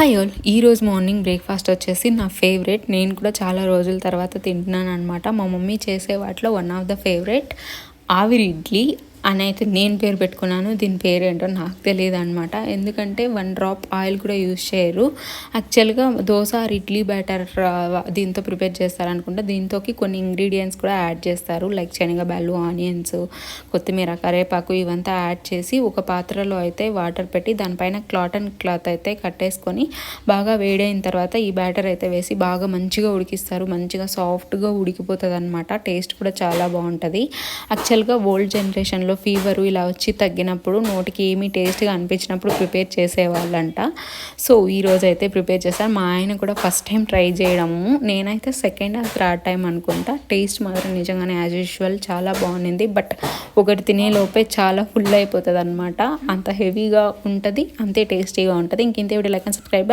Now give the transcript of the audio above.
Hi all ఈరోజు morning breakfast వచ్చేసి నా ఫేవరెట్. నేను కూడా చాలా రోజుల తర్వాత తింటున్నాను అనమాట. మా మమ్మీ చేసే వాటిలో వన్ ఆఫ్ ద ఫేవరెట్ ఆవిరి ఇడ్లీ అని అయితే నేను పేరు పెట్టుకున్నాను. దీని పేరు ఏంటో నాకు తెలియదు అనమాట. ఎందుకంటే 1 డ్రాప్ ఆయిల్ కూడా యూజ్ చేయరు. యాక్చువల్గా దోశ ఆర్ ఇడ్లీ బ్యాటర్ దీంతో ప్రిపేర్ చేస్తారనుకుంటా. దీంతోకి కొన్ని ఇంగ్రీడియంట్స్ కూడా యాడ్ చేస్తారు, లైక్ శనగబ్యాలు, ఆనియన్స్, కొత్తిమీర, కరివేపాకు ఇవంతా యాడ్ చేసి ఒక పాత్రలో అయితే వాటర్ పెట్టి దానిపైన కాటన్ క్లాత్ అయితే కట్టేసుకొని బాగా వేడైన తర్వాత ఈ బ్యాటర్ అయితే వేసి బాగా మంచిగా ఉడికిస్తారు. మంచిగా సాఫ్ట్గా ఉడికిపోతుంది అనమాట. టేస్ట్ కూడా చాలా బాగుంటుంది. యాక్చువల్గా ఓల్డ్ జనరేషన్లో ఫీవరు ఇలా వచ్చి తగ్గినప్పుడు నోటికి ఏమీ టేస్ట్గా అనిపించినప్పుడు ప్రిపేర్ చేసేవాళ్ళంట. సో ఈరోజు అయితే ప్రిపేర్ చేశాను. మా ఆయన కూడా ఫస్ట్ టైం ట్రై చేయడము, నేనైతే సెకండ్ ఆర్ థర్డ్ టైం అనుకుంటా. టేస్ట్ మాత్రం నిజంగానే యాజ్ యూజువల్ చాలా బాగుంది. బట్ ఒకటి తినేలోపే చాలా ఫుల్ అయిపోతుంది అనమాట. అంత హెవీగా ఉంటుంది, అంతే టేస్టీగా ఉంటుంది. ఇంత వీడియో లైక్ అండ్ సబ్స్క్రైబ్.